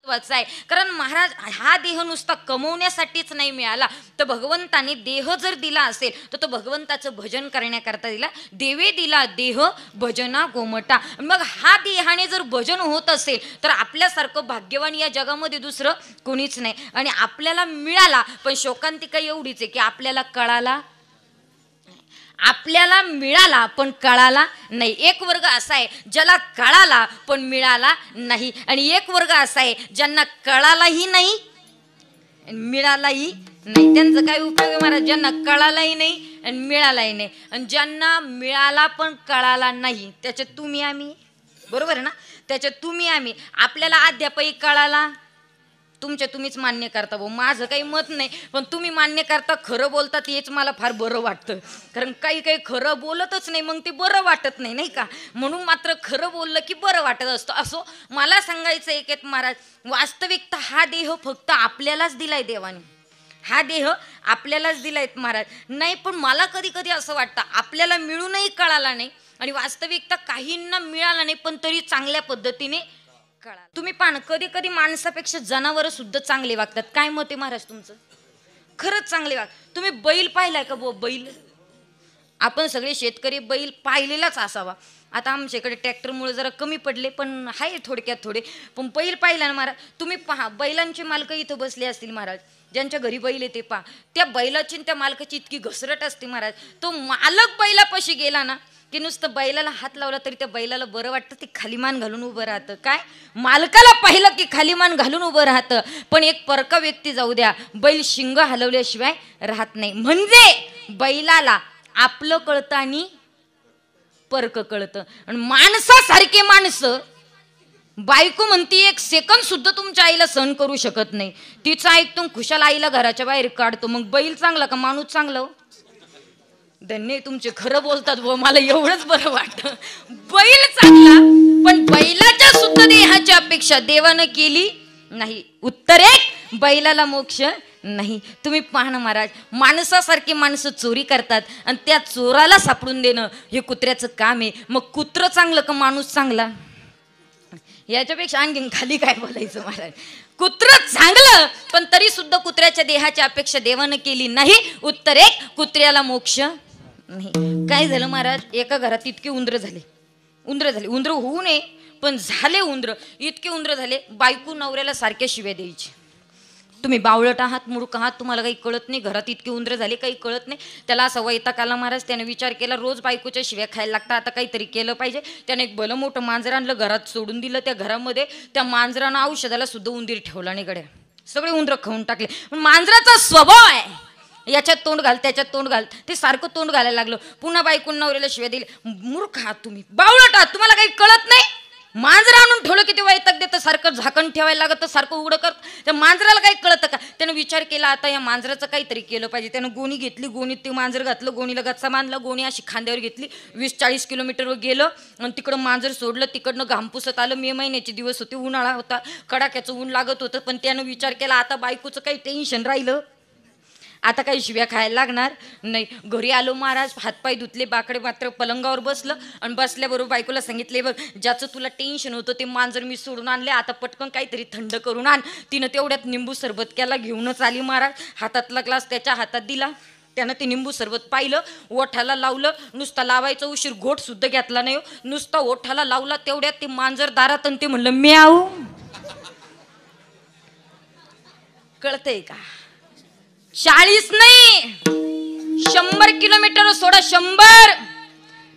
आहे, कारण महाराज हा देह नुसता कमवण्यासाठीच नाही मिळाला, तर भगवंताने देह जर दिला असेल तर तो भगवंताचं भजन करण्याकरता दिला. देवे दिला देह भजना गोमटा. मग हा देहाने जर भजन होत असेल तर आपल्यासारखं भाग्यवान या जगामध्ये दुसरं कोणीच नाही. आणि आपल्याला मिळाला, पण शोकांतिका एवढीच आहे की आपल्याला कळाला, आपल्याला मिळाला पण कळाला नाही. एक वर्ग असा आहे ज्याला कळाला पण मिळाला नाही, आणि एक वर्ग असा आहे ज्यांना कळालाही नाही मिळालाही नाही. त्यांचा काय उपयोग आहे महाराज? ज्यांना कळालाही नाही आणि मिळालाही नाही. आणि ज्यांना मिळाला पण कळाला नाही, त्याच्यात तुम्ही आम्ही, बरोबर आहे ना? त्याच्यात तुम्ही आम्ही. आपल्याला अद्यापही कळाला, तुमच्या तुम्हीच मान्य करता. भाऊ माझं काही मत नाही, पण तुम्ही मान्य करता, खरं बोलतात, हेच मला फार बरं वाटतं. कारण काही काही खरं बोलतच नाही, मग ते बरं वाटत नाही, नाही का? म्हणून मात्र खरं बोललं की बरं वाटत असतं. असो, मला सांगायचं एक एक महाराज, वास्तविकता हा देह फक्त आपल्यालाच दिलाय देवाने. हा देह आपल्यालाच दिलाय महाराज. नाही, पण मला कधी कधी असं वाटतं आपल्याला मिळूनही कळाला नाही, आणि वास्तविकता काहींना मिळाला नाही पण तरी चांगल्या पद्धतीने. तुम्ही पाहणं, कधी कधी माणसापेक्षा जनावर सुद्धा चांगले वागतात. काय मत आहे महाराज तुमचं? खरंच चांगले वाग. तुम्ही बैल पाहिलाय का? बैल, आपण सगळे शेतकरी बैल पाहिलेलाच असावा. आता आमच्याकडे ट्रॅक्टरमुळे जरा कमी पडले, पण आहे थोडक्यात थोडे. पण बैल पाहिला ना महाराज, तुम्ही पहा, बैलांचे मालक इथं बसले असतील महाराज, ज्यांच्या घरी बैल आहे ते पहा, त्या बैलाची त्या मालकाची इतकी घसरट असते महाराज. तो मालक बैलापाशी गेला ना की नुसतं बैलाला हात लावला तरी त्या बैलाला बरं वाटतं, ते खाली मान घालून उभं राहतं. काय? मालकाला पाहिलं की खाली मान घालून उभं राहतं. पण एक परका व्यक्ती जाऊ द्या, बैल शिंग हलवल्याशिवाय राहत नाही. म्हणजे बैलाला आपलं कळतं आणि परक कळतं. आणि माणसासारखे माणसं, बायको म्हणती एक सेकंद सुद्धा तुमच्या आईला सहन करू शकत नाही, तिचं ऐकतो खुशाल आईला घराच्या बाहेर काढतो. मग बैल चांगला का माणूस चांगला? धन्य तुमचे, खरं बोलतात व मला एवढंच बरं वाटतं. बैल चांगला, पण बैलाच्या सुद्धा देहाची अपेक्षा देवानं केली नाही. उत्तर एक, बैलाला मोक्ष नाही. तुम्ही पाहणं महाराज, माणसासारखी माणसं चोरी करतात आणि त्या चोराला सापडून देणं हे कुत्र्याचं काम आहे. मग कुत्रं चांगलं का माणूस चांगला? याच्यापेक्षा आणखीन खाली काय बोलायचं महाराज? कुत्रं चांगलं, पण तरी सुद्धा कुत्र्याच्या देहाची अपेक्षा देवानं केली नाही. उत्तर एक, कुत्र्याला मोक्ष नाही. काय झालं महाराज? एका घरात इतके उंदरं झाले, उंदरं होऊ नये पण झाले उंदरं, इतके उंदरं झाले. बायको नवऱ्याला सारख्या शिव्या द्यायची, तुम्ही बावळट आहात, मूर्ख आहात, तुम्हाला काही कळत नाही, घरात इतके उंदरं झाले, काही कळत नाही. त्याला असा वैताग आला महाराज. त्याने विचार केला, रोज बायकोच्या शिव्या खायला लागतात, आता काहीतरी केलं पाहिजे. त्याने एक भलं मोठं मांजर आणलं, घरात सोडून दिलं. त्या घरामध्ये त्या मांजरानं औषधाला सुद्धा उंदीर ठेवला नाही गड्या, सगळे उंदरं खाऊन टाकले. पण मांजराचा स्वभाव आहे, याच्यात तोंड घाल त्याच्यात तोंड घाल, ते सारखं तोंड घालायला लागलं. पुन्हा बायकोन नवऱ्याला शिव्या दिली, मूर्ख आहात तुम्ही, बावळट आहात, तुम्हाला काही कळत नाही. मांजर आणून ठेवलं की ते वैताग देतं, सारखं झाकण ठेवायला लागतं, सारखं उघडं करत. त्या मांजराला काही कळतं का? त्यानं विचार केला, आता या मांजराचं काहीतरी केलं पाहिजे. त्यानं गोणी घेतली, गोणीत ते मांजर घातलं, गोणीला गच्चा बांधला, गोणी अशी खांद्यावर घेतली, 20-40 किलोमीटरवर गेलं आणि तिकडं मांजर सोडलं. तिकडनं घाम पुसत आलं. मे महिन्याचे दिवस होते, उन्हाळा होता, कडाक्याचं ऊन लागत होतं. पण त्यानं विचार केला, आता बायकोचं काही टेन्शन राहिलं, आता काही शिव्या खायला लागणार नाही. घरी आलो महाराज, हातपाय धुतले, बाकडे मात्र पलंगावर बसलं आणि बसल्याबरोबर बायकोला सांगितले, बघ ज्याचं तुला टेन्शन होतं ते मांजर मी सोडून आणले, आता पटकन काहीतरी थंड करून आण. तिनं तेवढ्यात निंबू सरबत केला, घेऊनच आली महाराज. हातातला ग्लास त्याच्या हातात दिला, त्यानं ते निंबू सरबत पाहिलं, ओठाला लावलं. नुसता लावायचा उशीर, घोट सुद्धा घेतला नाही, नुसता ओठाला लावला. तेवढ्यात ते मांजर दारात आणि ते म्हणलं म्याऊ. कळतंय का? 40 नाही 100 किलोमीटर सोडा, 100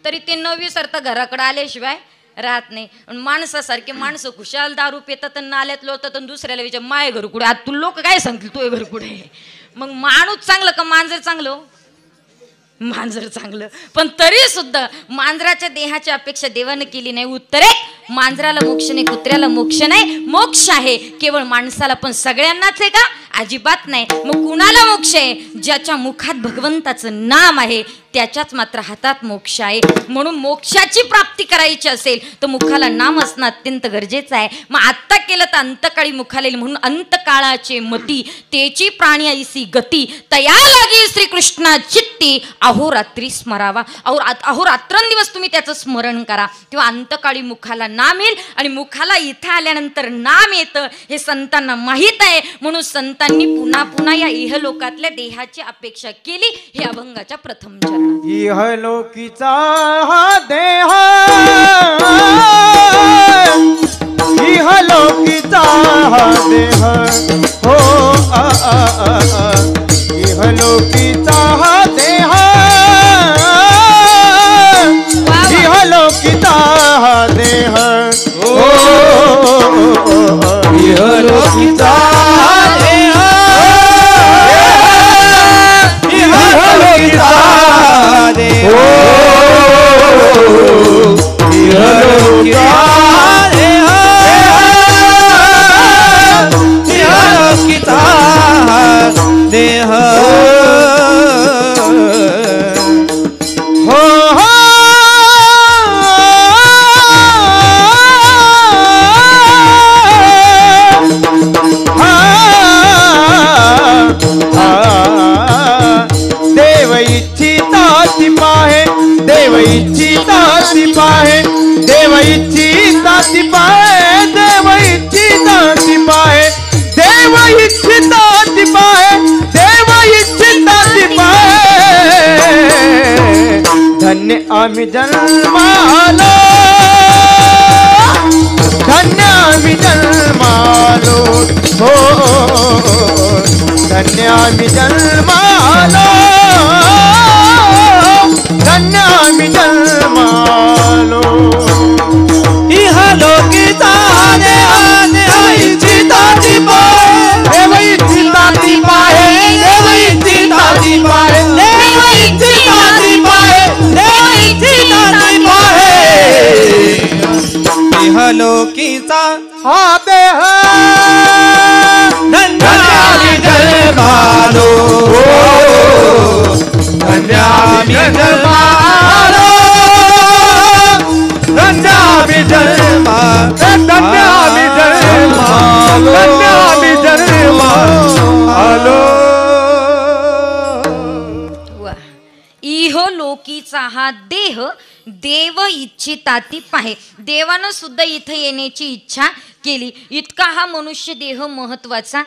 तरी ते न विसरता घराकडे आल्याशिवाय राहत नाही. माणसासारखे माणसं खुशाल दारू पितात आणि नाल्यात लोळतात आणि दुसऱ्याला विचार माय घर कुठे, आता तू लोक काय सांगतील तुझे घर कुठे? मग माणूस चांगलं का मांजर चांगलं? मांजर चांगलं, पण तरी सुद्धा मांजराच्या देहाची अपेक्षा देवानं केली नाही. उत्तर एक, मांजराला मोक्ष नाही, कुत्र्याला मोक्ष नाही. मोक्ष आहे केवळ माणसाला, पण सगळ्यांनाच आहे का? अजिबात नाही. मग कुणाला मोक्ष आहे? ज्याच्या मुखात भगवंताचं नाम आहे त्याच्याच मात्र हातात मोक्ष आहे. म्हणून मोक्षाची प्राप्ती करायची असेल तर मुखाला नाम असणं अत्यंत गरजेचं आहे. मग आत्ता केलं तर अंतकाळी मुखाला येईल. म्हणून अंतकाळाचे मती तेची प्राणी ऐसी गती तया लागी श्रीकृष्णा चित्ती अहोरात्री स्मरावा. अहोरात्रंदिवस तुम्ही त्याचं स्मरण करा तेव्हा अंतकाळी मुखाला नाम येईल. आणि मुखाला इथं आल्यानंतर नाम येतं हे संतांना माहीत आहे. म्हणून संतांनी पुन्हा पुन्हा या इहलोकातल्या देहाची अपेक्षा केली. हे अभंगाच्या प्रथम चरणात. इहलोकीचा हा देह, इहलोकीचा हा देह, हो इहलोकीचा हा देह, इहलोकीचा हा देह, हो इहलोकीचा हा देह, इहलोकीचा हा देह, इहलोकीचा देह, हो हो देव इच्छिता ती पाहे, देव इच्छिता ती पाहे, देव इच्छिता ती पाहे, देव इच्छिता ती पाहे, देव इच्छिता ती पाहे, देव इच्छिता ती पाहे. धन्य आम्ही जन्मालो, धन्य आम्ही जन्मालो, हो धन्य आम्ही जन्मालो, धन्य आम्ही जन्मालो. इहलोकीचा देह इच्छिता ती पाहे, देव इच्छिता ती पाहे, देव इच्छिता ती पाहे, देव इच्छिता ती पाहे, देव इच्छिता ती पाहे. इहलोकीचा हा देह धन्यामी जन्मालो, धन्यामी जन्मालो, धन्यामी जन्मा, धन्यामी जन्मालो, धन्यामी जन्मालो. इहलोकीचा हा देह देव इच्छिताती पाहे. देवानं सुद्धा इथं येण्याची इच्छा केली. इतका हा मनुष्य देह महत्वाचा आहे.